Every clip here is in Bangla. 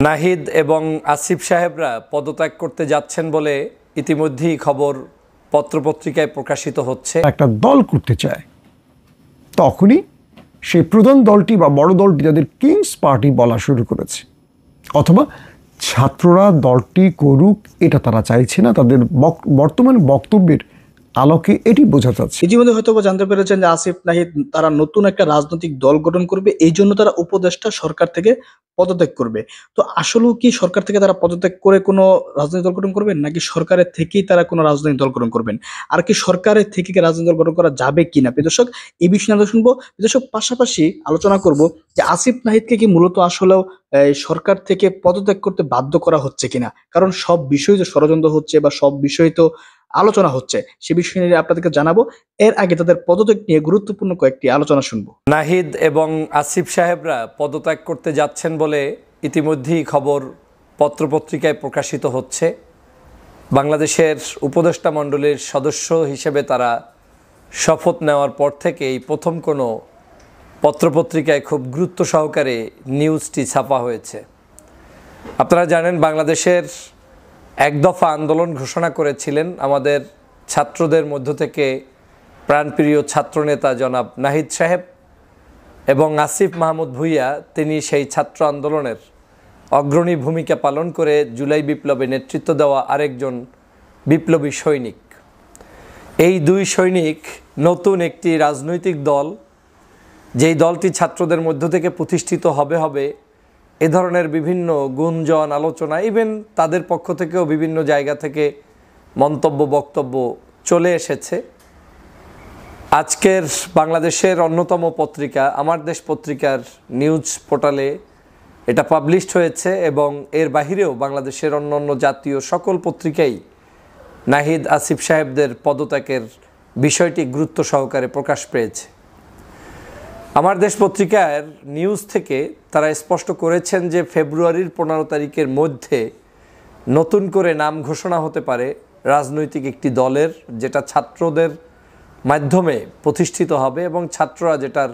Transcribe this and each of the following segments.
নাহিদ এবং আসিফ সাহেবরা পদত্যাগ করতে যাচ্ছেন বলে ইতিমধ্যেই খবর পত্রপত্রিকায় প্রকাশিত হচ্ছে। একটা দল করতে চায়, তখনই সেই প্রধান দলটি বা বড় দলটি যাদের কিংস পার্টি বলা শুরু করেছে, অথবা ছাত্ররা দলটি করুক এটা তারা চাইছে না। তাদের বর্তমান বক্তব্যের আলোকে এটি বোঝা যাচ্ছে। ইতিমধ্যে হয়তো জানতে পেরেছেন যে আসিফ নাহিদ তারা নতুন একটা রাজনৈতিক দল গঠন করবে, এই জন্য তারা উপদেষ্টা সরকার থেকে পদত্যাগ করবে। তো আসলেও কি সরকার থেকে তারা পদত্যাগ করে কোনো রাজনৈতিক দল গঠন করবেন, নাকি সরকারের থেকেই তারা কোনো রাজনৈতিক দল গঠন করবেন? আর কি সরকারের থেকে কি রাজনৈতিক দল গঠন করা যাবে কিনা, প্রিয় দর্শক এই বিষয়ে আমরা শুনবো। প্রিয় দর্শক, পাশাপাশি আলোচনা করব যে আসিফ নাহিদকে কি মূলত আসলেও সরকার থেকে পদত্যাগ করতে বাধ্য করা হচ্ছে কিনা, কারণ সব বিষয় তো ষড়যন্ত্র হচ্ছে বা সব বিষয় তো আলোচনা হচ্ছে, সে বিষয় নিয়ে আপনাদেরকে জানাবো। এর আগে তাদের পদত্যাগ নিয়ে গুরুত্বপূর্ণ কয়েকটি আলোচনা শুনবো। নাহিদ এবং আসিফ সাহেবরা পদত্যাগ করতে যাচ্ছেন বলে ইতিমধ্যেই খবর পত্রপত্রিকায় প্রকাশিত হচ্ছে। বাংলাদেশের উপদেষ্টা মণ্ডলীর সদস্য হিসেবে তারা শপথ নেওয়ার পর থেকে এই প্রথম কোনো পত্রপত্রিকায় খুব গুরুত্ব সহকারে নিউজটি ছাপা হয়েছে। আপনারা জানেন, বাংলাদেশের এক দফা আন্দোলন ঘোষণা করেছিলেন আমাদের ছাত্রদের মধ্য থেকে প্রাণপ্রিয় ছাত্রনেতা জনাব নাহিদ সাহেব, এবং আসিফ মাহমুদ ভূঁইয়া তিনি সেই ছাত্র আন্দোলনের অগ্রণী ভূমিকা পালন করে জুলাই বিপ্লবে নেতৃত্ব দেওয়া আরেকজন বিপ্লবী সৈনিক। এই দুই সৈনিক নতুন একটি রাজনৈতিক দল, যেই দলটি ছাত্রদের মধ্য থেকে প্রতিষ্ঠিত হবে এ ধরনের বিভিন্ন গুঞ্জন, আলোচনা, ইভেন তাদের পক্ষ থেকেও বিভিন্ন জায়গা থেকে মন্তব্য, বক্তব্য চলে এসেছে। আজকের বাংলাদেশের অন্যতম পত্রিকা আমার দেশ পত্রিকার নিউজ পোর্টালে এটা পাবলিশড হয়েছে, এবং এর বাহিরেও বাংলাদেশের অন্যান্য জাতীয় সকল পত্রিকাই নাহিদ আসিফ সাহেবদের পদত্যাগের বিষয়টি গুরুত্ব সহকারে প্রকাশ পেয়েছে। আমার দেশ পত্রিকার নিউজ থেকে তারা স্পষ্ট করেছেন যে ফেব্রুয়ারির 15 তারিখের মধ্যে নতুন করে নাম ঘোষণা হতে পারে রাজনৈতিক একটি দলের, যেটা ছাত্রদের মাধ্যমে প্রতিষ্ঠিত হবে, এবং ছাত্ররা যেটার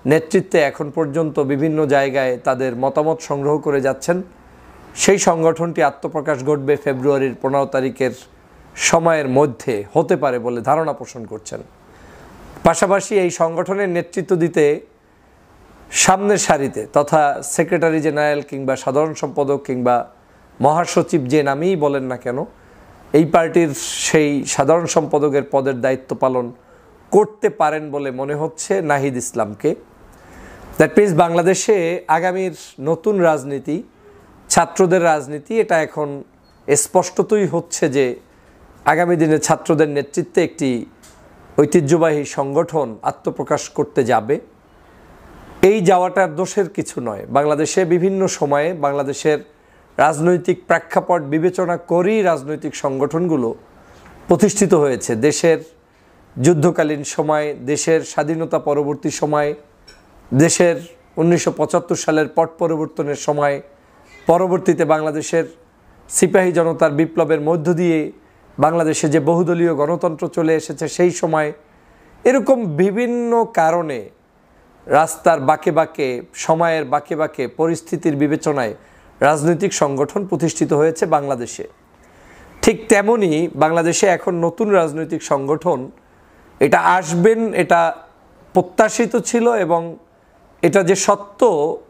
নেতৃত্বে এখন পর্যন্ত বিভিন্ন জায়গায় তাদের মতামত সংগ্রহ করে যাচ্ছেন। সেই সংগঠনটি আত্মপ্রকাশ ঘটবে ফেব্রুয়ারির 15 তারিখের সময়ের মধ্যে হতে পারে বলে ধারণা পোষণ করছেন। পাশাপাশি এই সংগঠনের নেতৃত্ব দিতে সামনের সারিতে তথা সেক্রেটারি জেনারেল কিংবা সাধারণ সম্পাদক কিংবা মহাসচিব যে নামেই বলেন না কেন, এই পার্টির সেই সাধারণ সম্পাদকের পদের দায়িত্ব পালন করতে পারেন বলে মনে হচ্ছে নাহিদ ইসলামকে। দ্যাট মিনস বাংলাদেশে আগামীর নতুন রাজনীতি, ছাত্রদের রাজনীতি, এটা এখন স্পষ্টতই হচ্ছে যে আগামী দিনে ছাত্রদের নেতৃত্বে একটি ঐতিহ্যবাহী সংগঠন আত্মপ্রকাশ করতে যাবে। এই যাওয়াটার দোষের কিছু নয়। বাংলাদেশে বিভিন্ন সময়ে বাংলাদেশের রাজনৈতিক প্রেক্ষাপট বিবেচনা করেই রাজনৈতিক সংগঠনগুলো প্রতিষ্ঠিত হয়েছে। দেশের যুদ্ধকালীন সময়, দেশের স্বাধীনতা পরবর্তী সময়, দেশের 1975 সালের পট পরিবর্তনের সময়, পরবর্তীতে বাংলাদেশের সিপাহী জনতার বিপ্লবের মধ্য দিয়ে বাংলাদেশে যে বহুদলীয় গণতন্ত্র চলে এসেছে সেই সময়, এরকম বিভিন্ন কারণে রাস্তার বাঁকে বাঁকে, সময়ের বাঁকে বাঁকে, পরিস্থিতির বিবেচনায় রাজনৈতিক সংগঠন প্রতিষ্ঠিত হয়েছে বাংলাদেশে। ঠিক তেমনই বাংলাদেশে এখন নতুন রাজনৈতিক সংগঠন এটা আসবেন, এটা প্রত্যাশিত ছিল, এবং এটা যে সত্য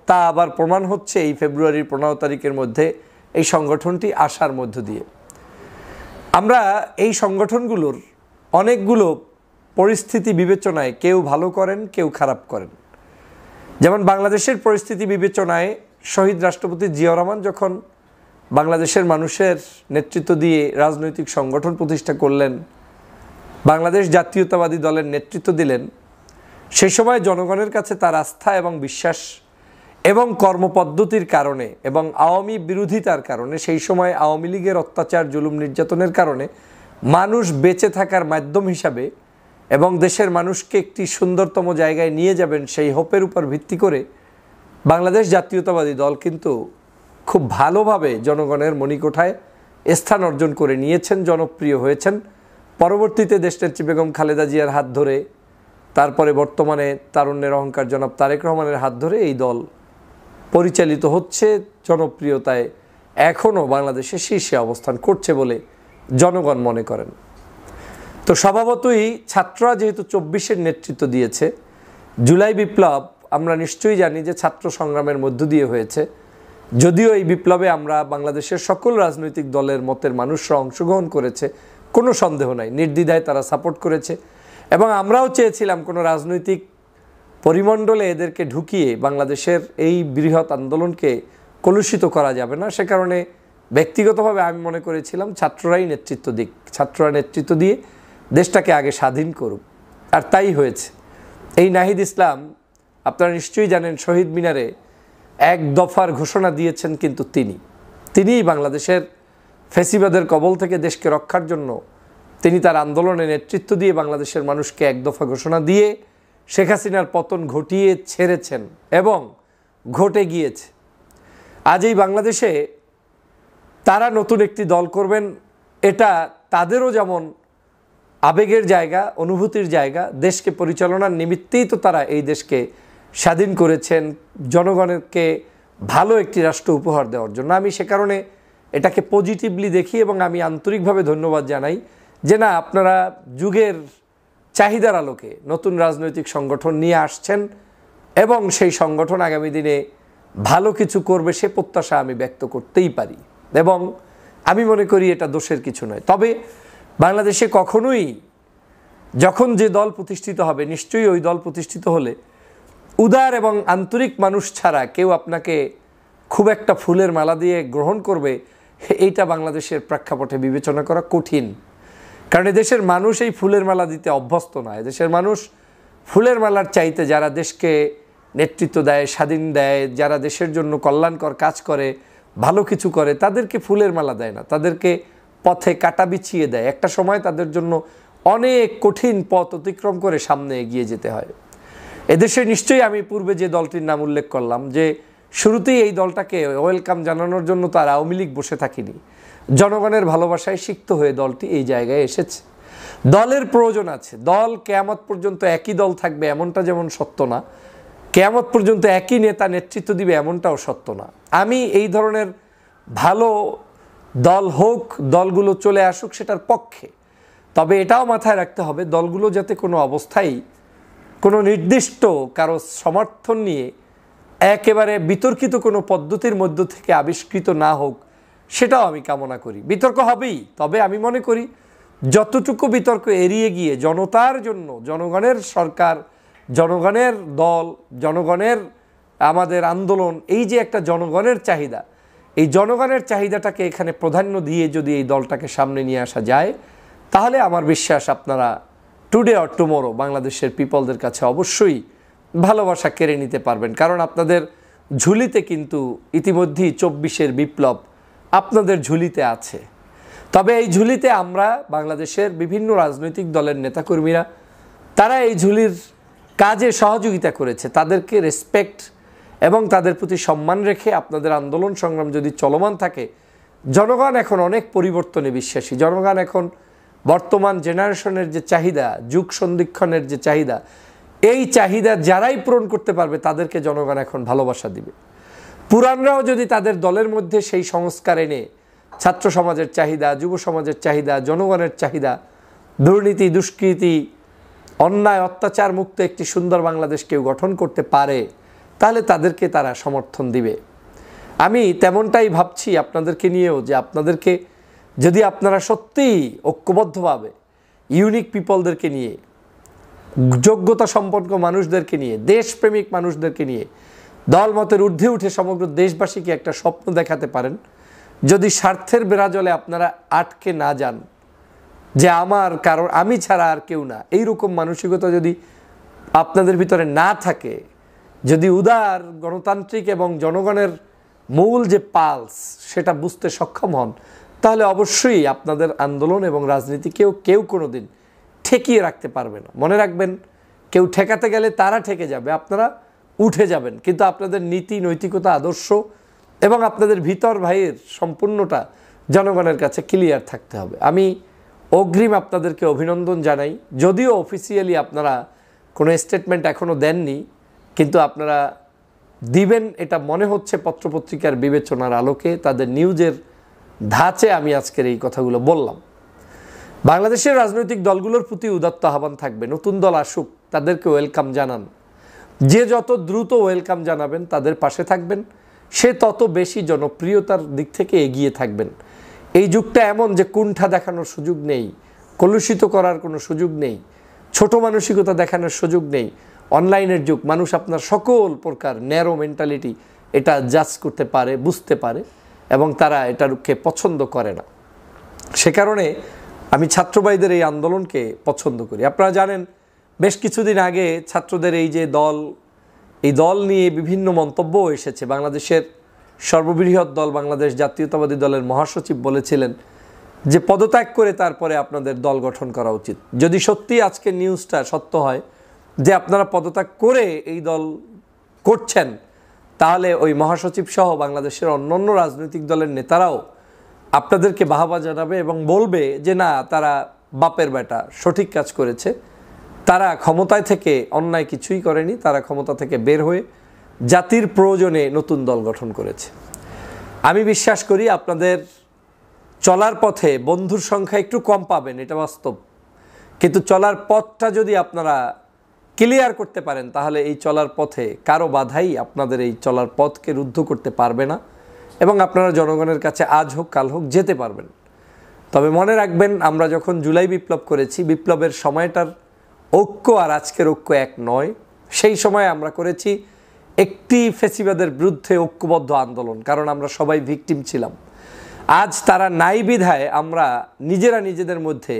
তা আবার প্রমাণ হচ্ছে এই ফেব্রুয়ারির 15 তারিখের মধ্যে এই সংগঠনটি আসার মধ্য দিয়ে। আমরা এই সংগঠনগুলোর অনেকগুলো পরিস্থিতি বিবেচনায় কেউ ভালো করেন, কেউ খারাপ করেন। যেমন বাংলাদেশের পরিস্থিতি বিবেচনায় শহীদ রাষ্ট্রপতি জিয়াউর রহমান যখন বাংলাদেশের মানুষের নেতৃত্ব দিয়ে রাজনৈতিক সংগঠন প্রতিষ্ঠা করলেন, বাংলাদেশ জাতীয়তাবাদী দলের নেতৃত্ব দিলেন, সেই সময় জনগণের কাছে তার আস্থা এবং বিশ্বাস এবং কর্মপদ্ধতির কারণে এবং আওয়ামী বিরোধিতার কারণে, সেই সময় আওয়ামী লীগের অত্যাচার, জুলুম, নির্যাতনের কারণে মানুষ বেঁচে থাকার মাধ্যম হিসাবে এবং দেশের মানুষকে একটি সুন্দরতম জায়গায় নিয়ে যাবেন সেই হোপের উপর ভিত্তি করে বাংলাদেশ জাতীয়তাবাদী দল কিন্তু খুব ভালোভাবে জনগণের মণিকোঠায় স্থান অর্জন করে নিয়েছেন, জনপ্রিয় হয়েছেন। পরবর্তীতে দেশনেত্রী বেগম খালেদা জিয়ার হাত ধরে, তারপরে বর্তমানে তারুণ্যের অহংকার জনাব তারেক রহমানের হাত ধরে এই দল পরিচালিত হচ্ছে, জনপ্রিয়তায় এখনও বাংলাদেশে শীর্ষে অবস্থান করছে বলে জনগণ মনে করেন। তো স্বভাবতই ছাত্ররা যেহেতু 24-এর নেতৃত্ব দিয়েছে, জুলাই বিপ্লব আমরা নিশ্চয়ই জানি যে ছাত্র সংগ্রামের মধ্য দিয়ে হয়েছে। যদিও এই বিপ্লবে আমরা বাংলাদেশের সকল রাজনৈতিক দলের মতের মানুষরা অংশগ্রহণ করেছে, কোনো সন্দেহ নাই, নির্দ্বিধায় তারা সাপোর্ট করেছে। এবং আমরাও চেয়েছিলাম কোনো রাজনৈতিক পরিমণ্ডলে এদেরকে ঢুকিয়ে বাংলাদেশের এই বৃহৎ আন্দোলনকে কলুষিত করা যাবে না। সে কারণে ব্যক্তিগতভাবে আমি মনে করেছিলাম ছাত্ররাই নেতৃত্ব দিক, ছাত্ররা নেতৃত্ব দিয়ে দেশটাকে আগে স্বাধীন করুক, আর তাই হয়েছে। এই নাহিদ ইসলাম আপনারা নিশ্চয়ই জানেন শহীদ মিনারে এক দফার ঘোষণা দিয়েছেন, কিন্তু তিনিই বাংলাদেশের ফ্যাসিবাদের কবল থেকে দেশকে রক্ষার জন্য তিনি তার আন্দোলনে নেতৃত্ব দিয়ে বাংলাদেশের মানুষকে এক দফা ঘোষণা দিয়ে শেখ হাসিনার পতন ঘটিয়ে ছেড়েছেন এবং ঘটে গিয়েছে। আজ এই বাংলাদেশে তারা নতুন একটি দল করবেন, এটা তাদেরও যেমন আবেগের জায়গা, অনুভূতির জায়গা। দেশকে পরিচালনার নিমিত্তেই তো তারা এই দেশকে স্বাধীন করেছেন, জনগণকে ভালো একটি রাষ্ট্র উপহার দেওয়ার জন্য। আমি সে কারণে এটাকে পজিটিভলি দেখি এবং আমি আন্তরিকভাবে ধন্যবাদ জানাই যে না, আপনারা যুগের চাহিদার আলোকে নতুন রাজনৈতিক সংগঠন নিয়ে আসছেন এবং সেই সংগঠন আগামী দিনে ভালো কিছু করবে সে প্রত্যাশা আমি ব্যক্ত করতেই পারি এবং আমি মনে করি এটা দোষের কিছু নয়। তবে বাংলাদেশে কখনোই যখন যে দল প্রতিষ্ঠিত হবে, নিশ্চয়ই ওই দল প্রতিষ্ঠিত হলে উদার এবং আন্তরিক মানুষ ছাড়া কেউ আপনাকে খুব একটা ফুলের মালা দিয়ে গ্রহণ করবে, এইটা বাংলাদেশের প্রেক্ষাপটে বিবেচনা করা কঠিন। কারণ এদেশের মানুষ এই ফুলের মালা দিতে অভ্যস্ত নয়। এদেশের মানুষ ফুলের মালার চাইতে যারা দেশকে নেতৃত্ব দেয়, স্বাধীন দেয়, যারা দেশের জন্য কল্যাণকর কাজ করে, ভালো কিছু করে, তাদেরকে ফুলের মালা দেয় না, তাদেরকে পথে কাটা বিছিয়ে দেয়। একটা সময় তাদের জন্য অনেক কঠিন পথ অতিক্রম করে সামনে এগিয়ে যেতে হয়। এদেশে নিশ্চয়ই আমি পূর্বে যে দলটির নাম উল্লেখ করলাম, যে শুরুতেই এই দলটাকে ওয়েলকাম জানানোর জন্য তার আওয়ামী লীগ বসে থাকিনি, জনগণের ভালোবাসায় সিক্ত হয়ে দলটি এই জায়গায় এসেছে। দলের প্রয়োজন আছে। দল কিয়ামত পর্যন্ত একই দল থাকবে এমনটা যেমন সত্য না, কিয়ামত পর্যন্ত একই নেতা নেতৃত্ব দিবে এমনটাও সত্য না। আমি এই ধরনের ভালো দল হোক, দলগুলো চলে আসুক সেটার পক্ষে। তবে এটাও মাথায় রাখতে হবে দলগুলো যাতে কোনো অবস্থায় কোনো নির্দিষ্ট কারো সমর্থন নিয়ে একেবারে বিতর্কিত কোনো পদ্ধতির মধ্য থেকে আবিষ্কৃত না হোক, সেটাও আমি কামনা করি। বিতর্ক হবেই, তবে আমি মনে করি যতটুকু বিতর্ক এড়িয়ে গিয়ে জনতার জন্য, জনগণের সরকার, জনগণের দল, জনগণের আমাদের আন্দোলন, এই যে একটা জনগণের চাহিদা, এই জনগণের চাহিদাটাকে এখানে প্রাধান্য দিয়ে যদি এই দলটাকে সামনে নিয়ে আসা যায়, তাহলে আমার বিশ্বাস আপনারা টুডে অর টুমোরো বাংলাদেশের পিপলদের কাছে অবশ্যই ভালোবাসা কেড়ে নিতে পারবেন। কারণ আপনাদের ঝুলিতে কিন্তু ইতিমধ্যেই 24-এর বিপ্লব আপনাদের ঝুলিতে আছে। তবে এই ঝুলিতে আমরা বাংলাদেশের বিভিন্ন রাজনৈতিক দলের নেতাকর্মীরা তারা এই ঝুলির কাজে সহযোগিতা করেছে, তাদেরকে রেসপেক্ট এবং তাদের প্রতি সম্মান রেখে আপনাদের আন্দোলন সংগ্রাম যদি চলমান থাকে, জনগণ এখন অনেক পরিবর্তনে বিশ্বাসী। জনগণ এখন বর্তমান জেনারেশনের যে চাহিদা, যুগ সন্ধিক্ষণের যে চাহিদা, এই চাহিদা যারাই পূরণ করতে পারবে তাদেরকে জনগণ এখন ভালোবাসা দিবে। পুরাণরাও যদি তাদের দলের মধ্যে সেই সংস্কার এনে ছাত্র সমাজের চাহিদা, যুব সমাজের চাহিদা, জনগণের চাহিদা, দুর্নীতি, দুষ্কৃতি, অন্যায়, অত্যাচার মুক্ত একটি সুন্দর বাংলাদেশ কেউ গঠন করতে পারে, তাহলে তাদেরকে তারা সমর্থন দিবে। আমি তেমনটাই ভাবছি আপনাদেরকে নিয়েও, যে আপনাদেরকে যদি আপনারা সত্যিই ঐক্যবদ্ধভাবে ইউনিক পিপলদেরকে নিয়ে, যোগ্যতা সম্পন্ন মানুষদেরকে নিয়ে, দেশপ্রেমিক মানুষদেরকে নিয়ে দলমতের ঊর্ধ্বে উঠে সমগ্র দেশবাসীকে একটা স্বপ্ন দেখাতে পারেন, যদি স্বার্থের বেড়াজলে আপনারা আটকে না যান যে আমার কারণ আমি ছাড়া আর কেউ না, এইরকম মানসিকতা যদি আপনাদের ভিতরে না থাকে, যদি উদার গণতান্ত্রিক এবং জনগণের মূল যে পালস সেটা বুঝতে সক্ষম হন, তাহলে অবশ্যই আপনাদের আন্দোলন এবং রাজনীতিকেও কেউ কোনো দিন ঠেকিয়ে রাখতে পারবে না। মনে রাখবেন, কেউ ঠেকাতে গেলে তারা ঠেকে যাবে, আপনারা উঠে যাবেন, কিন্তু আপনাদের নীতি, নৈতিকতা, আদর্শ এবং আপনাদের ভিতর ভাইয়ের সম্পূর্ণটা জনগণের কাছে ক্লিয়ার থাকতে হবে। আমি অগ্রিম আপনাদেরকে অভিনন্দন জানাই। যদিও অফিসিয়ালি আপনারা কোনো স্টেটমেন্ট এখনও দেননি, কিন্তু আপনারা দিবেন এটা মনে হচ্ছে পত্রপত্রিকার বিবেচনার আলোকে, তাদের নিউজের ধাঁচে আমি আজকের এই কথাগুলো বললাম। বাংলাদেশের রাজনৈতিক দলগুলোর প্রতি উদাত্ত আহ্বান থাকবে, নতুন দল আসুক তাদেরকে ওয়েলকাম জানান। যে যত দ্রুত ওয়েলকাম জানাবেন, তাদের পাশে থাকবেন, সে তত বেশি জনপ্রিয়তার দিক থেকে এগিয়ে থাকবেন। এই যুগটা এমন যে কুণ্ঠা দেখানোর সুযোগ নেই, কলুষিত করার কোনো সুযোগ নেই, ছোট মানসিকতা দেখানোর সুযোগ নেই। অনলাইনের যুগ, মানুষ আপনার সকল প্রকার ন্যারো মেন্টালিটি এটা জাজ করতে পারে, বুঝতে পারে, এবং তারা এটাকে পছন্দ করে না। সে কারণে আমি ছাত্রভাইদের এই আন্দোলনকে পছন্দ করি। আপনারা জানেন বেশ কিছুদিন আগে ছাত্রদের এই যে দল, এই দল নিয়ে বিভিন্ন মন্তব্য এসেছে। বাংলাদেশের সর্ববৃহৎ দল বাংলাদেশ জাতীয়তাবাদী দলের মহাসচিব বলেছিলেন যে পদত্যাগ করে তারপরে আপনাদের দল গঠন করা উচিত। যদি সত্যি আজকের নিউজটা সত্য হয় যে আপনারা পদত্যাগ করে এই দল করছেন, তাহলে ওই মহাসচিব সহ বাংলাদেশের অন্যান্য রাজনৈতিক দলের নেতারাও আপনাদেরকে বাহবা জানাবে এবং বলবে যে না, তারা বাপের বেটা সঠিক কাজ করেছে, তারা ক্ষমতায় থেকে অন্যায় কিছুই করেনি, তারা ক্ষমতা থেকে বের হয়ে জাতির প্রয়োজনে নতুন দল গঠন করেছে। আমি বিশ্বাস করি আপনাদের চলার পথে বন্ধুর সংখ্যা একটু কম পাবেন, এটা বাস্তব, কিন্তু চলার পথটা যদি আপনারা ক্লিয়ার করতে পারেন, তাহলে এই চলার পথে কারো বাধাই আপনাদের এই চলার পথকে রুদ্ধ করতে পারবে না, এবং আপনারা জনগণের কাছে আজ হোক কাল হোক যেতে পারবেন। তবে মনে রাখবেন, আমরা যখন জুলাই বিপ্লব করেছি, বিপ্লবের সময়টার ঐক্য আর আজকের ঐক্য এক নয়। সেই সময় আমরা করেছি একটি ফ্যাসিবাদের বিরুদ্ধে ঐক্যবদ্ধ আন্দোলন, কারণ আমরা সবাই ভিকটিম ছিলাম। আজ তারা নাই বিধায় আমরা নিজেরা নিজেদের মধ্যে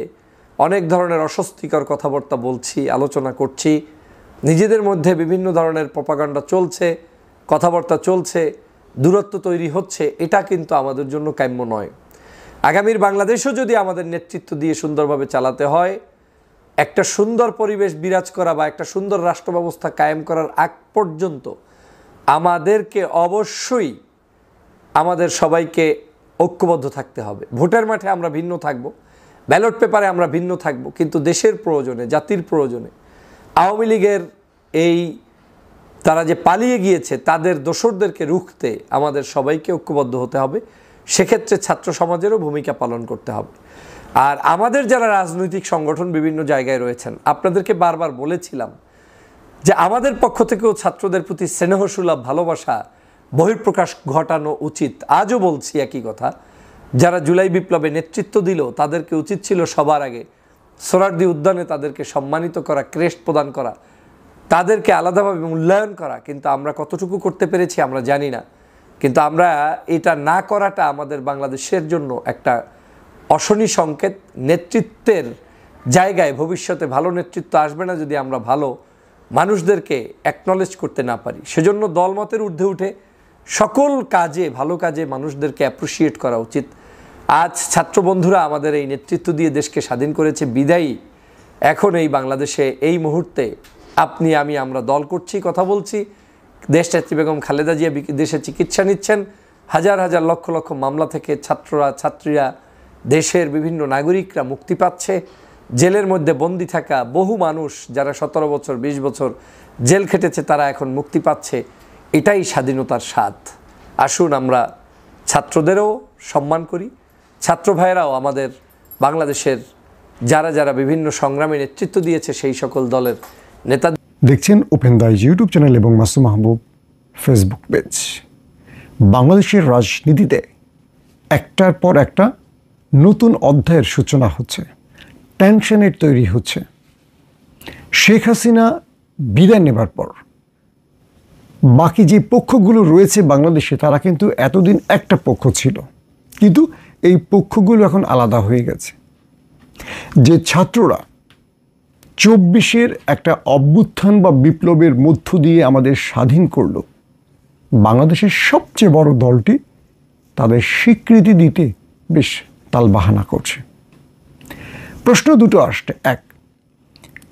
অনেক ধরনের অস্বস্তিকর কথাবার্তা বলছি, আলোচনা করছি, নিজেদের মধ্যে বিভিন্ন ধরনের প্রপাগান্ডা চলছে, কথাবার্তা চলছে, দূরত্ব তৈরি হচ্ছে। এটা কিন্তু আমাদের জন্য কাম্য নয়। আগামীর বাংলাদেশও যদি আমাদের নেতৃত্ব দিয়ে সুন্দরভাবে চালাতে হয়, একটা সুন্দর পরিবেশ বিরাজ করা বা একটা সুন্দর রাষ্ট্র ব্যবস্থা কায়েম করার আগ পর্যন্ত আমাদেরকে অবশ্যই আমাদের সবাইকে ঐক্যবদ্ধ থাকতে হবে। ভোটের মাঠে আমরা ভিন্ন থাকব, ব্যালট পেপারে আমরা ভিন্ন থাকব, কিন্তু দেশের প্রয়োজনে, জাতির প্রয়োজনে আওয়ামী লীগের এই তারা যে পালিয়ে গিয়েছে তাদের দোসরদেরকে রুখতে আমাদের সবাইকে ঐক্যবদ্ধ হতে হবে। সেক্ষেত্রে ছাত্র সমাজেরও ভূমিকা পালন করতে হবে। আর আমাদের যারা রাজনৈতিক সংগঠন বিভিন্ন জায়গায় রয়েছেন, আপনাদেরকে বারবার বলেছিলাম যে আমাদের পক্ষ থেকেও ছাত্রদের প্রতি স্নেহসুলভ ভালোবাসা বহিঃপ্রকাশ ঘটানো উচিত। আজও বলছি একই কথা, যারা জুলাই বিপ্লবে নেতৃত্ব দিল তাদেরকে উচিত ছিল সবার আগে সোহরাওয়ার্দী উদ্যানে তাদেরকে সম্মানিত করা, ক্রেস্ট প্রদান করা, তাদেরকে আলাদাভাবে মূল্যায়ন করা। কিন্তু আমরা কতটুকু করতে পেরেছি আমরা জানি না। কিন্তু আমরা এটা না করাটা আমাদের বাংলাদেশের জন্য একটা অশনি সংকেত। নেতৃত্বের জায়গায় ভবিষ্যতে ভালো নেতৃত্ব আসবে না যদি আমরা ভালো মানুষদেরকে অ্যাকনলেজ করতে না পারি। সেজন্য দলমতের ঊর্ধ্বে উঠে সকল কাজে, ভালো কাজে মানুষদেরকে অ্যাপ্রিসিয়েট করা উচিত। আজ ছাত্র বন্ধুরা আমাদের এই নেতৃত্ব দিয়ে দেশকে স্বাধীন করেছে বিদায়ী এখন এই বাংলাদেশে এই মুহূর্তে আপনি আমি আমরা দল করছি, কথা বলছি। দেশনেত্রী বেগম খালেদা জিয়া দেশে চিকিৎসা নিচ্ছেন, হাজার হাজার লক্ষ লক্ষ মামলা থেকে ছাত্ররা, ছাত্রীরা, দেশের বিভিন্ন নাগরিকরা মুক্তি পাচ্ছে। জেলের মধ্যে বন্দি থাকা বহু মানুষ যারা 17 বছর 20 বছর জেল খেটেছে তারা এখন মুক্তি পাচ্ছে। এটাই স্বাধীনতার স্বাদ। আসুন আমরা ছাত্রদেরও সম্মান করি, ছাত্র ভাইয়েরাও আমাদের বাংলাদেশের যারা যারা বিভিন্ন সংগ্রামে নেতৃত্ব দিয়েছে সেই সকল দলের নেতা। দেখছেন open the eyes YouTube channel এবং মাসুম মাহবুব ফেসবুক পেজ। বাংলাদেশের রাজনীতিতে একটার পর একটা নতুন অধ্যায়ের সূচনা হচ্ছে, টেনশনের তৈরি হচ্ছে। শেখ হাসিনা বিদায় নেবার পর বাকি যে পক্ষগুলো রয়েছে বাংলাদেশে তারা কিন্তু এতদিন একটা পক্ষ ছিল, কিন্তু এই পক্ষগুলো এখন আলাদা হয়ে গেছে। যে ছাত্ররা 24-এর একটা অভ্যুত্থান বা বিপ্লবের মধ্য দিয়ে আমাদের স্বাধীন করলো, বাংলাদেশের সবচেয়ে বড় দলটি তাদের স্বীকৃতি দিতে বেশ তালবাহানা করছে। প্রশ্ন দুটো আসছে। এক,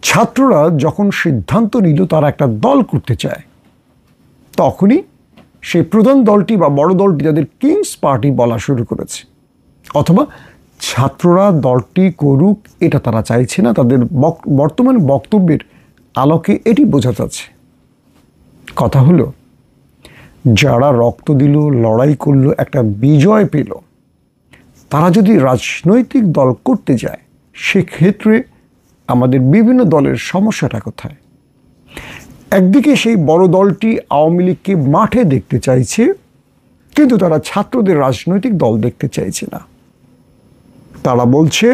ছাত্ররা যখন সিদ্ধান্ত নিল তারা একটা দল করতে চায়, তখনই সেই প্রধান দলটি বা বড় দলটি তাদের কিংস পার্টি বলা শুরু করেছে, অথবা ছাত্ররা দলটি করুক এটা তারা চাইছে না। তাদের বর্তমান বক্তব্যের আলোকে এটি বোঝা যাচ্ছে। কথা হলো যারা রক্ত দিল, লড়াই করলো, একটা বিজয় পেল, তারা যদি রাজনৈতিক দল করতে যায়, সেক্ষেত্রে আমাদের বিভিন্ন দলের সমস্যাটা কোথায়? একদিকে সেই বড় দলটি আওয়ামী লীগকে মাঠে দেখতে চাইছে, কিন্তু তারা ছাত্রদের রাজনৈতিক দল দেখতে চাইছে না। তারা বলছে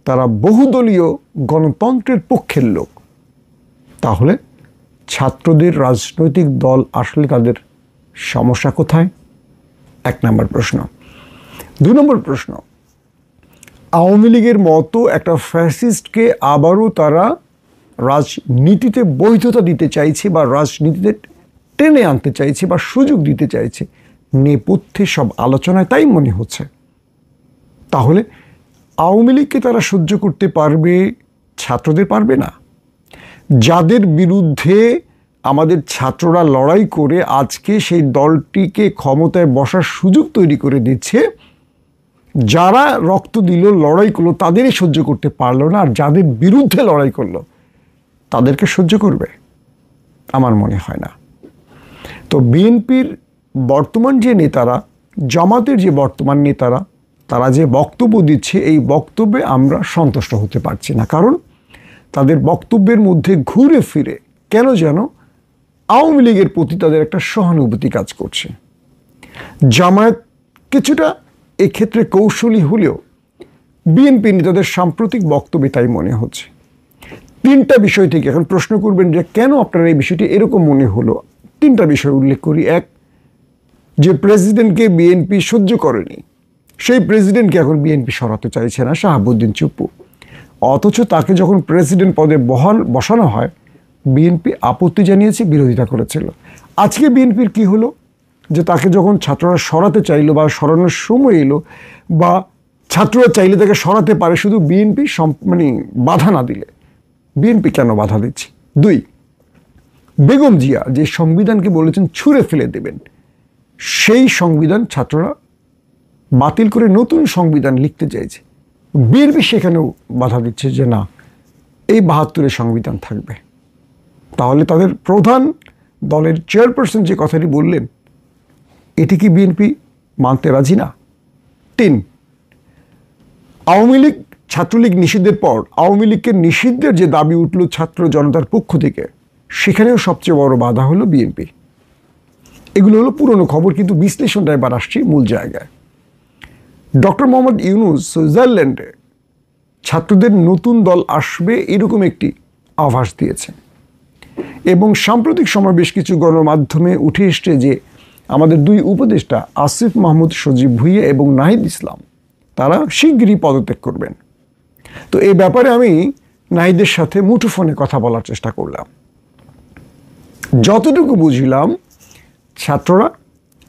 তারা বহুদলীয় গণতন্ত্রের পক্ষের লোক। তাহলে ছাত্রদের রাজনৈতিক দল আসলে তাদের সমস্যা কোথায়? 1 নম্বর প্রশ্ন। 2 নম্বর প্রশ্ন, আওয়ামী লীগের মতো একটা ফ্যাসিস্টকে আবারও তারা রাজনীতিতে বৈধতা দিতে চাইছে বা রাজনীতিতে টেনে আনতে চাইছে বা সুযোগ দিতে চাইছে, নেপথ্যে সব আলোচনায় তাই মনে হচ্ছে। তাহলে আওয়ামী লীগকে তারা সহ্য করতে পারবে, ছাত্রদের পারবে না? যাদের বিরুদ্ধে আমাদের ছাত্ররা লড়াই করে আজকে সেই দলটিকে ক্ষমতায় বসার সুযোগ তৈরি করে দিচ্ছে, যারা রক্ত দিল, লড়াই করলো, তাদেরই সহ্য করতে পারলো না, আর যাদের বিরুদ্ধে লড়াই করলো তাদেরকে সহ্য করবে? আমার মনে হয় না। তো বিএনপির বর্তমান যে নেতারা, জামাতের যে বর্তমান নেতারা, তারা যে বক্তব্য দিচ্ছে, এই বক্তব্যে আমরা সন্তুষ্ট হতে পারছি না। কারণ তাদের বক্তব্যের মধ্যে ঘুরে ফিরে কেন যেন আওয়ামী লীগের প্রতি তাদের একটা সহানুভূতি কাজ করছে। জামায়াত কিছুটা এক্ষেত্রে কৌশলী হলেও বিএনপি নেতাদের সাম্প্রতিক বক্তব্যে তাই মনে হচ্ছে। 3টা বিষয় থেকে এখন প্রশ্ন করবেন যে কেন আপনার এই বিষয়টি এরকম মনে হলো। 3টা বিষয় উল্লেখ করি। 1, যে প্রেসিডেন্টকে বিএনপি সহ্য করেনি, সেই প্রেসিডেন্টকে এখন বিএনপি সরাতে চাইছে না, শাহাবুদ্দিন চুপ্পু। অথচ তাকে যখন প্রেসিডেন্ট পদে বসানো হয়, বিএনপি আপত্তি জানিয়েছে, বিরোধিতা করেছিল। আজকে বিএনপির কি হলো যে তাকে যখন ছাত্ররা সরাতে চাইলো বা সরানোর সময় এলো, বা ছাত্ররা চাইলে তাকে সরাতে পারে, শুধু বিএনপি বাধা না দিলে। বিএনপি কেন বাধা দিচ্ছে? 2, বেগম জিয়া যে সংবিধানকে বলেছেন ছুঁড়ে ফেলে দেবেন, সেই সংবিধান ছাত্ররা বাতিল করে নতুন সংবিধান লিখতে চাইছে। বিএনপি সেখানেও বাধা দিচ্ছে যে না, এই 72-এর সংবিধান থাকবে। তাহলে তাদের প্রধান দলের চেয়ারপারসন যে কথাটি বললেন, এটি কি বিএনপি মানতে রাজি না? 3, আওয়ামী লীগ ছাত্রলীগ নিষিদ্ধের পর আওয়ামী লীগকে নিষিদ্ধের যে দাবি উঠল ছাত্র জনতার পক্ষ থেকে, সেখানেও সবচেয়ে বড় বাধা হলো বিএনপি। এগুলো হলো পুরনো খবর, কিন্তু বিশ্লেষণটা এবার আসছে মূল জায়গায়। ডক্টর মোহাম্মদ ইউনূস সুইজারল্যান্ডে ছাত্রদের নতুন দল আসবে এরকম একটি আভাস দিয়েছে, এবং সাম্প্রতিক সময় বেশ কিছু গণমাধ্যমে উঠে এসছে যে আমাদের 2 উপদেষ্টা আসিফ মাহমুদ সজীব ভুঁইয়া এবং নাহিদ ইসলাম, তারা শীঘ্রই পদত্যাগ করবেন। তো এই ব্যাপারে আমি নাহিদের সাথে মুঠোফোনে কথা বলার চেষ্টা করলাম। যতটুকু বুঝলাম, ছাত্ররা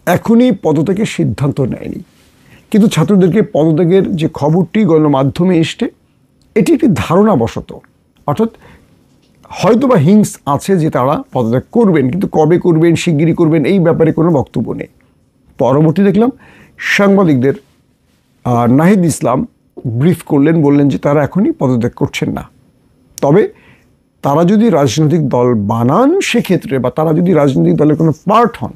এখনই পদত্যাগের সিদ্ধান্ত নেয়নি, কিন্তু ছাত্রদেরকে পদত্যাগের যে খবরটি গণমাধ্যমে এসছে, এটি একটি ধারণাবশত, অর্থাৎ হয়তোবা হিংস আছে যে তারা পদত্যাগ করবেন, কিন্তু কবে করবেন, শিগগিরই করবেন, এই ব্যাপারে কোনো বক্তব্য নেই। পরবর্তী দেখলাম সাংবাদিকদের নাহিদ ইসলাম ব্রিফ করলেন, বললেন যে তারা এখনই পদত্যাগ করছেন না, তবে তারা যদি রাজনৈতিক দল বানান সেক্ষেত্রে, বা তারা যদি রাজনৈতিক দলের কোনো পার্ট হন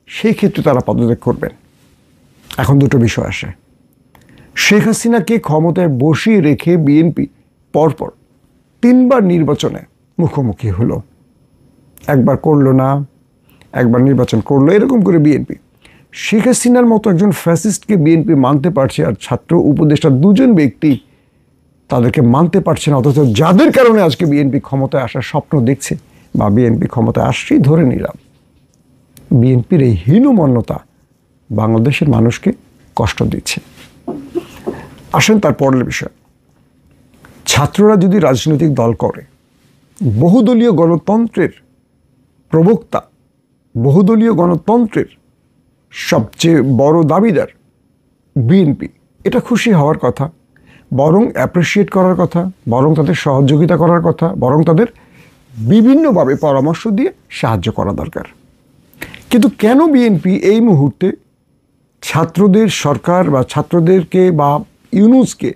সেই ক্ষেত্রে তারা পদত্যাগ করবেন। এখন 2টো বিষয় আসে। শেখ হাসিনাকে ক্ষমতায় বসিয়ে রেখে বিএনপি পরপর 3বার নির্বাচনে মুখোমুখি হলো। একবার করলো না, একবার নির্বাচন করলো, এরকম করে বিএনপি। শেখ হাসিনার মতো একজন ফ্যাসিস্টকে বিএনপি মানতে পারছে, আর ছাত্র উপদেষ্টা 2 জন ব্যক্তি তাদেরকে মানতে পারছে না। অথচ যাদের কারণে আজকে বিএনপি ক্ষমতায় আসার স্বপ্ন দেখছে, বা বিএনপি ক্ষমতায় আসছেই ধরে নিলাম, বিএনপির এই হীনমন্যতা বাংলাদেশের মানুষকে কষ্ট দিচ্ছে। আসেন তার পরের বিষয়। ছাত্ররা যদি রাজনৈতিক দল করে, বহুদলীয় গণতন্ত্রের প্রবক্তা, বহুদলীয় গণতন্ত্রের সবচেয়ে বড় দাবিদার বিএনপি, এটা খুশি হওয়ার কথা, বরং অ্যাপ্রিসিয়েট করার কথা, বরং তাদের সহযোগিতা করার কথা, বরং তাদের বিভিন্নভাবে পরামর্শ দিয়ে সাহায্য করা দরকার। কিন্তু কেন বিএনপি এই মুহূর্তে ছাত্রদের সরকার বা ছাত্রদেরকে বা ইউনূসকে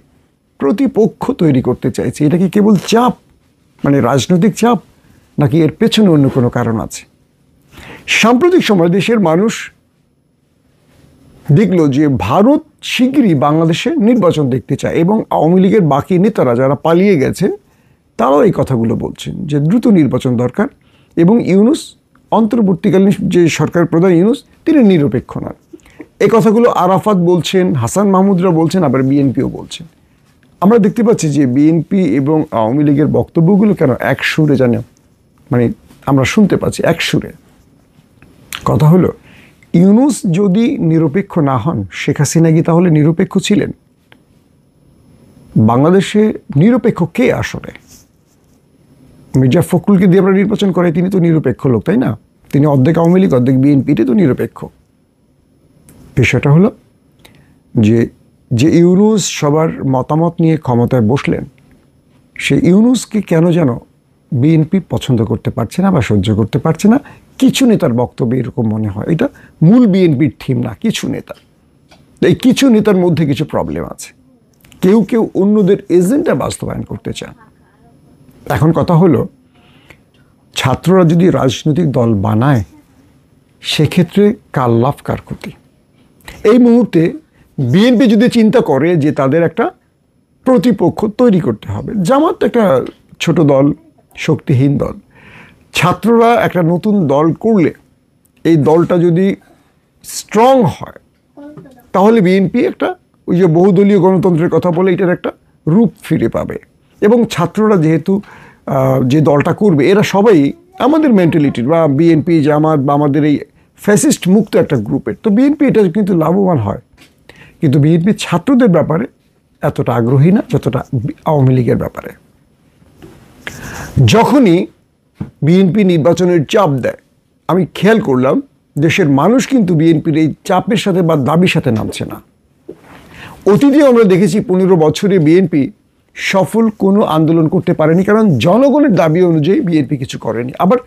প্রতিপক্ষ তৈরি করতে চাইছে? এটা কি কেবল চাপ, রাজনৈতিক চাপ, নাকি এর পেছনে অন্য কোনো কারণ আছে? সাম্প্রতিক সময় দেশের মানুষ দেখলো যে ভারত শিগগিরই বাংলাদেশে নির্বাচন দেখতে চায় এবং আওয়ামী লীগের বাকি নেতারা যারা পালিয়ে গেছেন তারাও এই কথাগুলো বলছেন যে দ্রুত নির্বাচন দরকার এবং ইউনূস অন্তর্বর্তীকালীন যে সরকার প্রধান ইউনূস তিনি নিরপেক্ষ নন। এই কথাগুলো আরাফাত বলছেন, হাসান মাহমুদরা বলছেন, আবার বিএনপিও বলছেন। আমরা দেখতে পাচ্ছি যে বিএনপি এবং আওয়ামী লীগের বক্তব্যগুলো কেন এক সুরে জানে, মানে আমরা শুনতে পাচ্ছি এক সুরে। কথা হলো, ইউনূস যদি নিরপেক্ষ না হন, শেখ হাসিনা কি তাহলে নিরপেক্ষ ছিলেন? বাংলাদেশে নিরপেক্ষ কে আসলে? মির্জা ফখরুলকে দিয়ে আমরা নির্বাচন করাই, তিনি তো নিরপেক্ষ লোক, তাই না? তিনি অর্ধেক আওয়ামী লীগ অর্ধেক বিএনপি, এটি তো নিরপেক্ষ। বিষয়টা হলো যে ইউনূস সবার মতামত নিয়ে ক্ষমতায় বসলেন, সে ইউনূসকে কেন যেন বিএনপি পছন্দ করতে পারছে না বা সহ্য করতে পারছে না। কিছু নেতার বক্তব্যে এরকম মনে হয়। এটা মূল বিএনপির থিম না, কিছু নেতা। এই কিছু নেতার মধ্যে কিছু প্রবলেম আছে। কেউ কেউ অন্যদের এজেন্ডা বাস্তবায়ন করতে চান। এখন কথা হলো, ছাত্ররা যদি রাজনৈতিক দল বানায়, সেক্ষেত্রে কার লাভ কার ক্ষতি? এই মুহূর্তে বিএনপি যদি চিন্তা করে যে তাদের একটা প্রতিপক্ষ তৈরি করতে হবে, জামাত একটা ছোট দল, শক্তিহীন দল, ছাত্ররা একটা নতুন দল করলে এই দলটা যদি স্ট্রং হয়, তাহলে বিএনপি একটা ওই যে বহুদলীয় গণতন্ত্রের কথা বলে এটার একটা রূপ ফিরে পাবে। এবং ছাত্ররা যেহেতু যে দলটা করবে, এরা সবাই আমাদের মেন্টালিটির বা বিএনপি জামাত বা আমাদের এই ফ্যাসিস্ট মুক্ত একটা গ্রুপের, তো বিএনপি এটা কিন্তু লাভবান হয়। কিন্তু বিএনপি ছাত্রদের ব্যাপারে এতটা আগ্রহী না যতটা আওয়ামী লীগের ব্যাপারে। যখনই বিএনপি নির্বাচনের চাপ দেয়, আমি খেয়াল করলাম দেশের মানুষ কিন্তু বিএনপির এই চাপের সাথে বা দাবির সাথে নামছে না। অতীতে আমরা দেখেছি 15 বছরে বিএনপি সফল কোনো আন্দোলন করতে পারেনি, কারণ জনগণের দাবি অনুযায়ী বিএনপি কিছু করেনি। আবার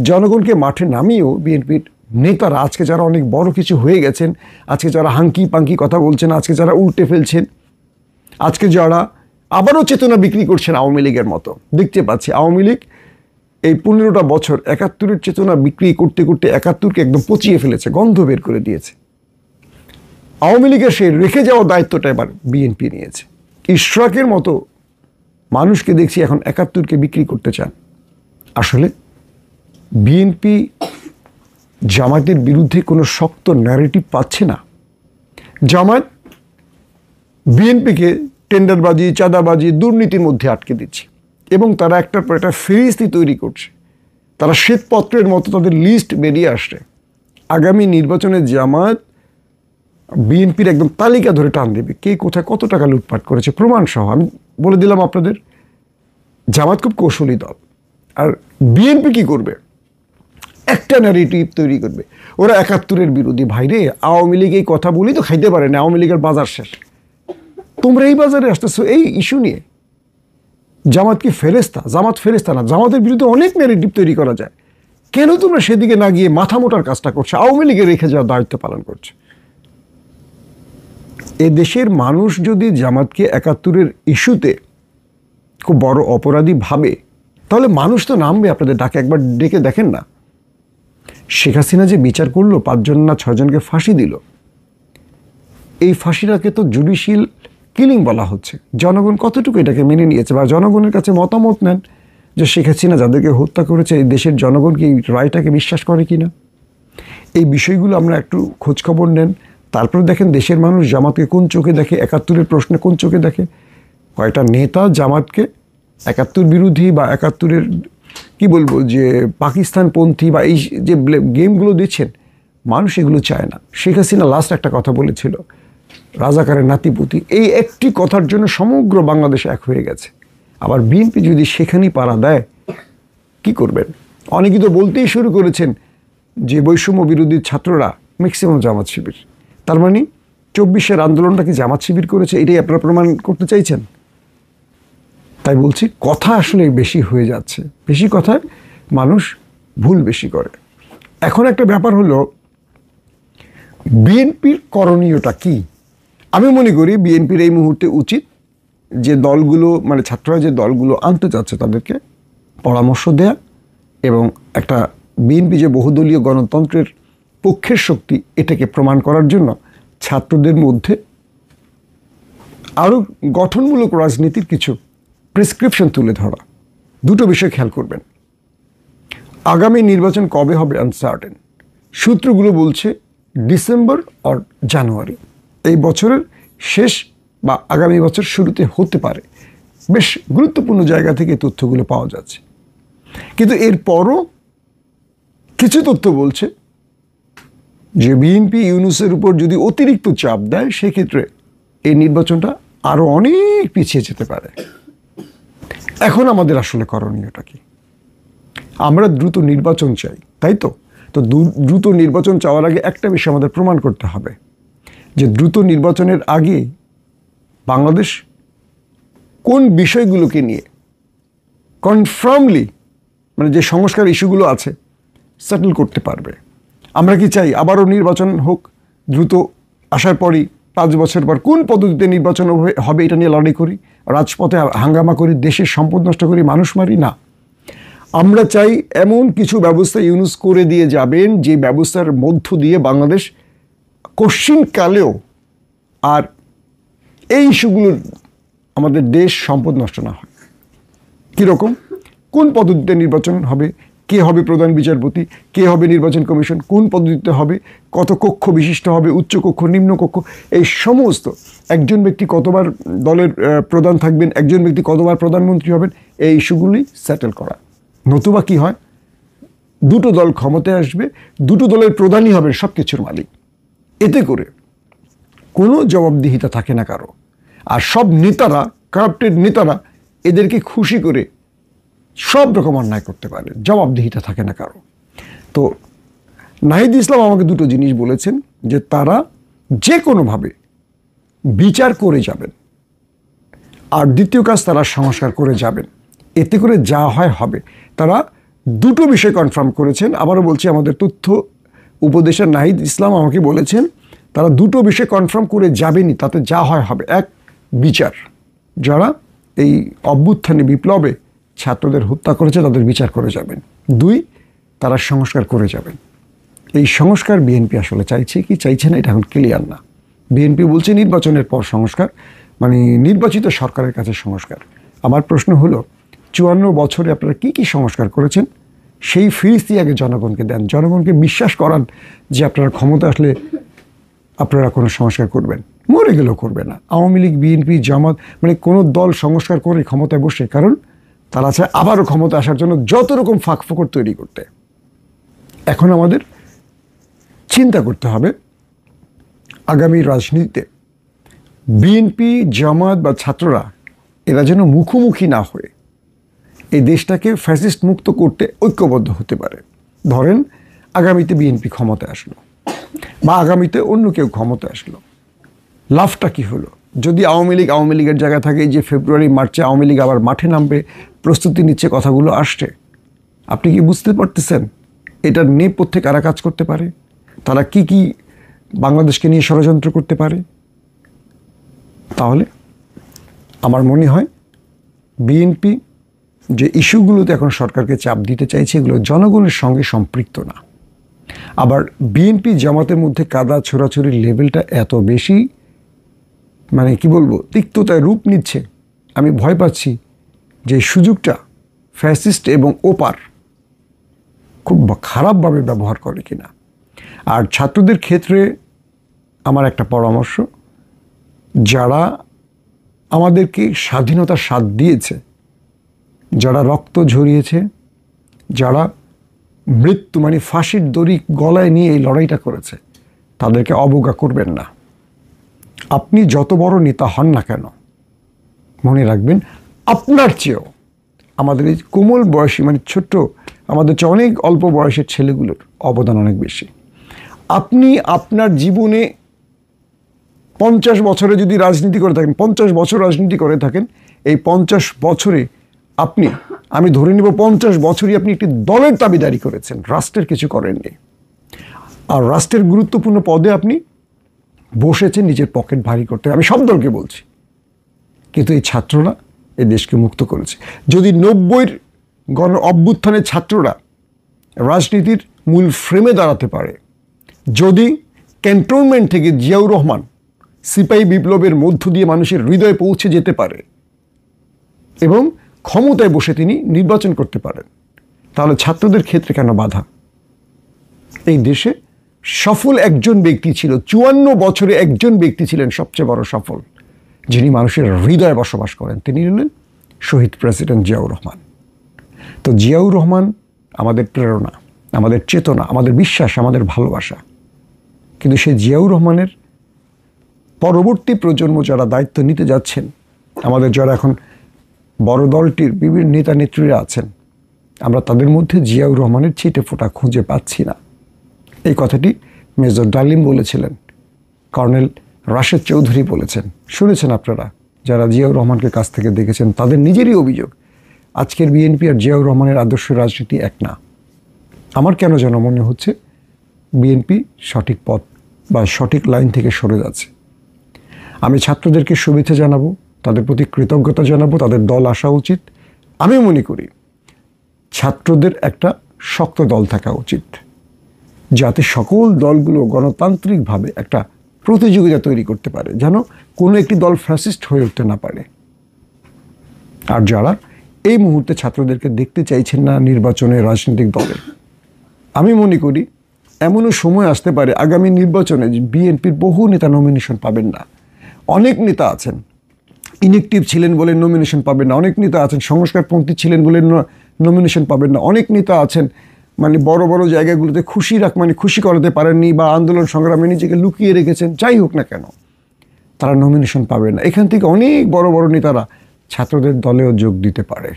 জনগণকে মাঠে নামিয়েও বিএনপির নেতারা আজকে যারা অনেক বড় কিছু হয়ে গেছেন, আজকে যারা হাঙ্কি পাঙ্কি কথা বলছেন, আজকে যারা উল্টে ফেলছেন, আজকে যারা আবারও চেতনা বিক্রি করছেন আওয়ামী লীগের মতো, দেখতে পাচ্ছি আওয়ামী লীগ এই 15টা বছর 71-এর চেতনা বিক্রি করতে করতে 71-কে একদম পচিয়ে ফেলেছে, গন্ধ বের করে দিয়েছে। আওয়ামী লীগের সেই রেখে যাওয়া দায়িত্বটা এবার বিএনপি নিয়েছে। ইশরাকের মতো মানুষকে দেখছি এখন 71-কে বিক্রি করতে চান। আসলে বিএনপি জামাতের বিরুদ্ধে কোনো শক্ত ন্যারেটিভ পাচ্ছে না। জামাত বিএনপিকে টেন্ডারবাজি, চাঁদাবাজি, দুর্নীতির মধ্যে আটকে দিচ্ছে এবং তারা একটার পর একটা ফেরিস্তি তৈরি করছে। তারা শ্বেতপত্রের মতো তাদের লিস্ট বেরিয়ে আসছে। আগামী নির্বাচনে জামাত বিএনপির একদম তালিকা ধরে টান দেবে, কে কোথায় কত টাকা লুটপাট করেছে প্রমাণ সহ। আমি বলে দিলাম আপনাদের, জামাত খুব কৌশলী দল। আর বিএনপি কি করবে? একটা ন্যারেটিভ তৈরি করবে, ওরা 71-এর বিরোধী। ভাইরে, আওয়ামী লীগ এই কথা বলি তো খাইতে পারে না, আওয়ামী লীগের বাজার শেষ। তোমরা এই বাজারে আসতেছো এই ইস্যু নিয়ে। জামাত কি ফেরেস্তা? জামাত ফেরেস্তা না। জামাতের বিরুদ্ধে অনেক ন্যারেটিভ তৈরি করা যায়। কেন তোমরা সেদিকে না গিয়ে মাথা মোটার কাজটা করছো, আওয়ামী লীগের রেখে যাওয়ার দায়িত্ব পালন করছো? এ দেশের মানুষ যদি জামাতকে 71-এর ইস্যুতে খুব বড় অপরাধী ভাবে, তাহলে মানুষ তো নামবে আপনাদের ডাকে। একবার ডেকে দেখেন না, শেখ হাসিনা যে বিচার করলো, 5 জন না 6 জনকে ফাঁসি দিল, এই ফাঁসিটাকে তো জুডিশিয়াল কিলিং বলা হচ্ছে। জনগণ কতটুকু এটাকে মেনে নিয়েছে বা জনগণের কাছে মতামত নেন যে শেখ হাসিনা যাদেরকে হত্যা করেছে এই দেশের জনগণ কি এই রায়টাকে বিশ্বাস করে কিনা? এই বিষয়গুলো আমরা একটু খোঁজখবর নেন। তারপরে দেখেন দেশের মানুষ জামাতকে কোন চোখে দেখে, 71-এর প্রশ্নে কোন চোখে দেখে। কয়েকটা নেতা জামাতকে 71 বিরোধী বা 71-এর কি বলবো যে পাকিস্তানপন্থী বা এই যে গেমগুলো দিচ্ছেন, মানুষ এগুলো চায় না। শেখ হাসিনা লাস্ট একটা কথা বলেছিল, রাজাকারের নাতিপুতি, এই একটি কথার জন্য সমগ্র বাংলাদেশ এক হয়ে গেছে। আবার বিএনপি যদি সেখানেই পাড়া দেয়, কি করবেন? অনেকেই তো বলতেই শুরু করেছেন যে বৈষম্য বিরোধী ছাত্ররা ম্যাক্সিমাম জামাত শিবির। তার মানে 24-এর আন্দোলনটাকে জামাত শিবির করেছে, এটাই আপনারা প্রমাণ করতে চাইছেন? তাই বলছি, কথা আসলে বেশি হয়ে যাচ্ছে। বেশি কথায় মানুষ ভুল বেশি করে। এখন একটা ব্যাপার হলো, বিএনপির করণীয়টা কি? আমি মনে করি বিএনপির এই মুহূর্তে উচিত যে দলগুলো, মানে ছাত্ররা যে দলগুলো আনতে চাচ্ছে তাদেরকে পরামর্শ দেয়া এবং একটা বিএনপি যে বহুদলীয় গণতন্ত্রের পক্ষের শক্তি, এটাকে প্রমাণ করার জন্য ছাত্রদের মধ্যে আরও গঠনমূলক রাজনীতির কিছু প্রেসক্রিপশন তুলে ধরা। দুটো বিষয় খেয়াল করবেন। আগামী নির্বাচন কবে হবে আনসার্টেন। সূত্রগুলো বলছে ডিসেম্বর অর জানুয়ারি, এই বছরের শেষ বা আগামী বছর শুরুতে হতে পারে। বেশ গুরুত্বপূর্ণ জায়গা থেকে তথ্যগুলো পাওয়া যাচ্ছে। কিন্তু এরপরও কিছু তথ্য বলছে যে বিএনপি ইউনূসের উপর যদি অতিরিক্ত চাপ দেয়, সেক্ষেত্রে এই নির্বাচনটা আরও অনেক পিছিয়ে যেতে পারে। এখন আমাদের আসলে করণীয়টা কি? আমরা দ্রুত নির্বাচন চাই, তাই তো? তো দ্রুত নির্বাচন চাওয়ার আগে একটা বিষয় আমাদের প্রমাণ করতে হবে যে দ্রুত নির্বাচনের আগে বাংলাদেশ কোন বিষয়গুলোকে নিয়ে কনফার্মলি, মানে যে সংস্কার ইস্যুগুলো আছে, সেটেল করতে পারবে। আমরা কি চাই আবারও নির্বাচন হোক দ্রুত, আসার পরই 5 বছর পর কোন পদ্ধতিতে নির্বাচন হবে এটা নিয়ে লড়াই করি, রাজপথে হাঙ্গামা করি, দেশের সম্পদ নষ্ট করি, মানুষ মারি? না, আমরা চাই এমন কিছু ব্যবস্থা ইউনূস করে দিয়ে যাবেন যে ব্যবস্থার মধ্য দিয়ে বাংলাদেশ কশ্চিনকালেও আর এই ইস্যুগুলোর আমাদের দেশ সম্পদ নষ্ট না হয়। কীরকম, কোন পদ্ধতিতে নির্বাচন হবে, কে হবে প্রধান বিচারপতি, কে হবে নির্বাচন কমিশন, কোন পদ্ধতিতে হবে, কত কক্ষ বিশিষ্ট হবে, উচ্চ কক্ষ, নিম্ন কক্ষ, এই সমস্ত, একজন ব্যক্তি কতবার দলের প্রধান থাকবেন, একজন ব্যক্তি কতবার প্রধানমন্ত্রী হবেন, এই ইস্যুগুলি সেটেল করা। নতুবা কি হয়, দুটো দল ক্ষমতায় আসবে, দুটো দলের প্রধানই হবেন সব কিছুর মালিক। এতে করে কোনো জবাবদিহিতা থাকে না কারো। আর সব নেতারা, কারাপ্টেড নেতারা, এদেরকে খুশি করে সব রকম অন্যায় করতে পারে, জবাবদিহিতা থাকে না কারো। তো নাহিদ ইসলাম আমাকে দুটো জিনিস বলেছেন, যে তারা যে কোনোভাবে বিচার করে যাবেন, আর দ্বিতীয় কাজ তারা সংস্কার করে যাবেন। এতে করে যা হয় হবে। তারা দুটো বিষয় কনফার্ম করেছেন। আবারও বলছি, আমাদের তথ্য উপদেষ্টা নাহিদ ইসলাম আমাকে বলেছেন তারা দুটো বিষয় কনফার্ম করে যাবেনই, তাতে যা হয় হবে। এক, বিচার, যারা এই অভ্যুত্থানে বিপ্লবে ছাত্রদের হত্যা করেছে তাদের বিচার করে যাবেন। 2, তারা সংস্কার করে যাবেন। এই সংস্কার বিএনপি আসলে চাইছে কি চাইছে না এটা এখন ক্লিয়ার না। বিএনপি বলছে নির্বাচনের পর সংস্কার, মানে নির্বাচিত সরকারের কাছে সংস্কার। আমার প্রশ্ন হলো, 54 বছরে আপনারা কি কি সংস্কার করেছেন সেই ফিরিস্তি আগে জনগণকে দেন, জনগণকে বিশ্বাস করান যে আপনারা ক্ষমতা আসলে আপনারা কোনো সংস্কার করবেন। মরে গেলেও করবে না। আওয়ামী লীগ, বিএনপি, জামাত, মানে কোনো দল সংস্কার করে ক্ষমতায় বসে, কারণ তারা চায় আবারও ক্ষমতা আসার জন্য যত রকম ফাঁকফোকর তৈরি করতে। এখন আমাদের চিন্তা করতে হবে আগামী রাজনীতিতে বিএনপি, জামাত বা ছাত্ররা এরা যেন মুখোমুখি না হয়ে এই দেশটাকে ফ্যাসিস্ট মুক্ত করতে ঐক্যবদ্ধ হতে পারে। ধরেন আগামীতে বিএনপি ক্ষমতায় আসলো বা আগামীতে অন্য কেউ ক্ষমতায় আসলো, লাভটা কি হলো? যদি আওয়ামী লীগের জায়গা থাকে, যে ফেব্রুয়ারি মার্চে আওয়ামী লীগ আবার মাঠে নামবে, প্রস্তুতি নিচ্ছে, কথাগুলো আসছে, আপনি কি বুঝতে পারতেছেন এটার নেপথ্যে কারা কাজ করতে পারে? তারা কি কি বাংলাদেশকে নিয়ে ষড়যন্ত্র করতে পারে? তাহলে আমার মনে হয় বিএনপি যে ইস্যুগুলোতে এখন সরকারকে চাপ দিতে চাইছে, এগুলো জনগণের সঙ্গে সম্পৃক্ত না। আবার বিএনপি জামাতের মধ্যে কাদা ছোড়াছড়ির লেভেলটা এত বেশি, মানে কি বলবো, তিক্ততায় রূপ নিচ্ছে। আমি ভয় পাচ্ছি যে সুযোগটা ফ্যাসিস্ট এবং ওপার খুব খারাপভাবে ব্যবহার করে কিনা। আর ছাত্রদের ক্ষেত্রে আমার একটা পরামর্শ, যারা আমাদেরকে স্বাধীনতার স্বাদ দিয়েছে, যারা রক্ত ঝরিয়েছে, যারা মৃত্যু মানে ফাঁসির দড়ি গলায় নিয়ে এই লড়াইটা করেছে, তাদেরকে অবজ্ঞা করবেন না। আপনি যত বড় নেতা হন না কেন, মনে রাখবেন আপনার চেয়েও আমাদের এই কোমল বয়সী, মানে ছোট্ট, আমাদের চেয়ে অনেক অল্প বয়সের ছেলেগুলোর অবদান অনেক বেশি। আপনি আপনার জীবনে 50 বছরে যদি রাজনীতি করে থাকেন, 50 বছর রাজনীতি করে থাকেন, এই 50 বছরে আপনি, আমি ধরে নিব 50 বছরই আপনি একটি দলের দাবিদারি করেছেন, রাষ্ট্রের কিছু করেননি। আর রাষ্ট্রের গুরুত্বপূর্ণ পদে আপনি বসেছেন নিজের পকেট ভারী করতে। আমি সব দলকে বলছি, কিন্তু এই ছাত্ররা এই দেশকে মুক্ত করেছে। যদি 90-র গণ অভ্যুত্থানের ছাত্ররা রাজনীতির মূল ফ্রেমে দাঁড়াতে পারে যদি ক্যান্টনমেন্ট থেকে জিয়াউর রহমান সিপাহী বিপ্লবের মধ্য দিয়ে মানুষের হৃদয়ে পৌঁছে যেতে পারে এবং ক্ষমতায় বসে তিনি নির্বাচন করতে পারেন, তাহলে ছাত্রদের ক্ষেত্রে কেন বাধা? এই দেশে সফল একজন ব্যক্তি ছিল, 54 বছরে একজন ব্যক্তি ছিলেন সবচেয়ে বড় সফল, যিনি মানুষের হৃদয়ে বসবাস করেন, তিনি হলেন শহীদ প্রেসিডেন্ট জিয়াউর রহমান। তো জিয়াউর রহমান আমাদের প্রেরণা, আমাদের চেতনা, আমাদের বিশ্বাস, আমাদের ভালোবাসা। কিন্তু সেই জিয়াউর রহমানের পরবর্তী প্রজন্ম যারা দায়িত্ব নিতে যাচ্ছেন, আমাদের যারা এখন বড় দলটির বিভিন্ন নেতা নেত্রীরা আছেন, আমরা তাদের মধ্যে জিয়াউর রহমানের ছিটে ফোঁটা খুঁজে পাচ্ছি না। এই কথাটি মেজর ডালিম বলেছিলেন, কর্নেল রাশেদ চৌধুরী বলেছেন, শুনেছেন আপনারা যারা জিয়াউর রহমানকে কাছ থেকে দেখেছেন, তাদের নিজেরই অভিযোগ আজকের বিএনপি আর জিয়াউর রহমানের আদর্শ রাজনীতি এক না। আমার কেন যেন মনে হচ্ছে বিএনপি সঠিক পথ বা সঠিক লাইন থেকে সরে যাচ্ছে। আমি ছাত্রদেরকে শুভেচ্ছা জানাবো, তাদের প্রতি কৃতজ্ঞতা জানাবো, তাদের দল আসা উচিত। আমি মনে করি ছাত্রদের একটা শক্ত দল থাকা উচিত, যাতে সকল দলগুলো গণতান্ত্রিকভাবে একটা প্রতিযোগিতা তৈরি করতে পারে, যেন কোনো একটি দল ফ্যাসিস্ট হয়ে উঠতে না পারে। আর যারা এই মুহূর্তে ছাত্রদেরকে দেখতে চাইছেন না নির্বাচনে রাজনৈতিক দলে, আমি মনে করি এমনও সময় আসতে পারে আগামী নির্বাচনে বিএনপির বহু নেতা নমিনেশন পাবেন না। অনেক নেতা আছেন ইনএক্টিভ ছিলেন বলে নমিনেশন পাবেন না, অনেক নেতা আছেন সংস্কারপন্থী ছিলেন বলে নমিনেশন পাবেন না, অনেক নেতা আছেন মানে বড় বড় জায়গাগুলোতে খুশি করাতে পারেননি বা আন্দোলন সংগ্রামে নিজেকে লুকিয়ে রেখেছেন, যাই হোক না কেন তারা নমিনেশন পাবেন না। এখান থেকে অনেক বড় বড় নেতারা ছাত্রদের দলেও যোগ দিতে পারে।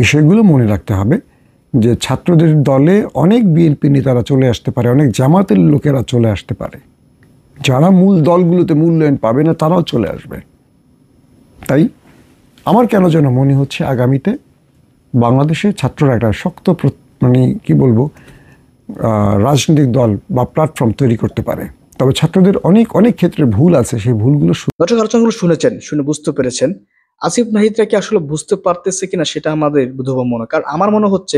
বিষয়গুলো মনে রাখতে হবে যে ছাত্রদের দলে অনেক বিএনপি নেতারা চলে আসতে পারে, অনেক জামাতের লোকেরা চলে আসতে পারে, যারা মূল দলগুলোতে মূল্যায়ন পাবে না তারাও চলে আসবে। তাই আমার কেন যেন মনে হচ্ছে আগামীতে বাংলাদেশে ছাত্ররা একটা শক্ত রাজনৈতিক দল বা প্ল্যাটফর্ম তৈরি করতে পারে। তবে ছাত্রদের অনেক অনেক ক্ষেত্রে ভুল আছে, সেই ভুলগুলো দর্শক আলোচনাগুলো শুনেছেন, শুনে বুঝতে পেরেছেন আসিফ নাহিদরা কি আসলে বুঝতে পারতেছে কিনা সেটা আমাদের বোধগম্য মনে। কারণ আমার মনে হচ্ছে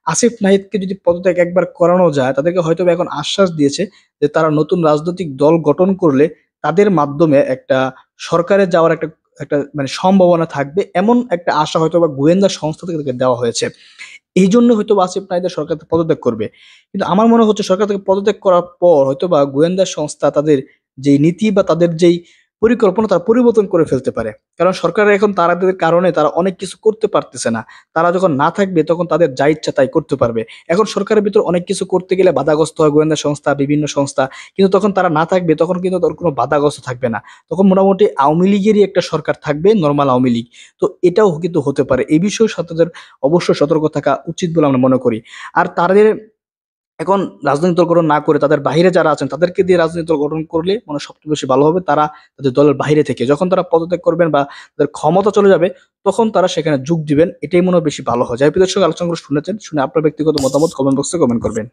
আসিফ নাহিদকে যদি পদত্যাগ একবার করানো যায়, তাদেরকে হয়তো এখন আশ্বাস দিয়েছে যে তারা নতুন রাজনৈতিক দল গঠন করলে তাদের মাধ্যমে একটা সরকারে যাওয়ার একটা একটা মানে সম্ভাবনা থাকবে, এমন একটা আশা হয়তো বা গোয়েন্দা সংস্থা থেকে তাদেরকে দেওয়া হয়েছে। এই জন্য হয়তো আসিফ নাহিদের সরকার থেকে পদত্যাগ করবে। কিন্তু আমার মনে হচ্ছে সরকার থেকে পদত্যাগ করার পর হয়তো বা গোয়েন্দা সংস্থা তাদের যেই নীতি বা তাদের যেই পরিকল্পনা তারা পরিবর্তন করে ফেলতে পারে। কারণ সরকারের এখন তাদের কারণে তারা অনেক কিছু করতে পারতেছে না। তারা যখন না থাকবে তখন তাদের যা ইচ্ছা তাই করতে পারবে। এখন সরকারের ভিতর অনেক কিছু করতে গেলে বাধাগ্রস্ত হয় গোয়েন্দা সংস্থা, বিভিন্ন সংস্থা। কিন্তু তখন তারা না থাকবে তখন কিন্তু তার কোনো বাধাগ্রস্ত থাকবে না। তখন মোটামুটি আওয়ামী লীগেরই একটা সরকার থাকবে, নর্মাল আওয়ামী লীগ। তো এটাও কিন্তু হতে পারে। এই বিষয়ে ছাত্রদের অবশ্যই সতর্ক থাকা উচিত বলে আমরা মনে করি। আর তাদের এখন রাজনৈতিক দল গঠন না করে তাদের বাইরে যারা আছেন তাদেরকে দিয়ে রাজনৈতিক দল গঠন করলে মানে সবচেয়ে বেশি ভালো হবে। তারা তাদের দলের বাইরে থেকে যখন তারা পদত্যাগ করবেন বা তাদের ক্ষমতা চলে যাবে তখন তারা সেখানে যোগ দিবেন, এটাই মনে হয় বেশি ভালো হয়। যাই প্রিয় দর্শক আলোচনাগুলো শুনেছেন, শুনে আপনার ব্যক্তিগত মতামত কমেন্ট বক্সে কমেন্ট করবেন।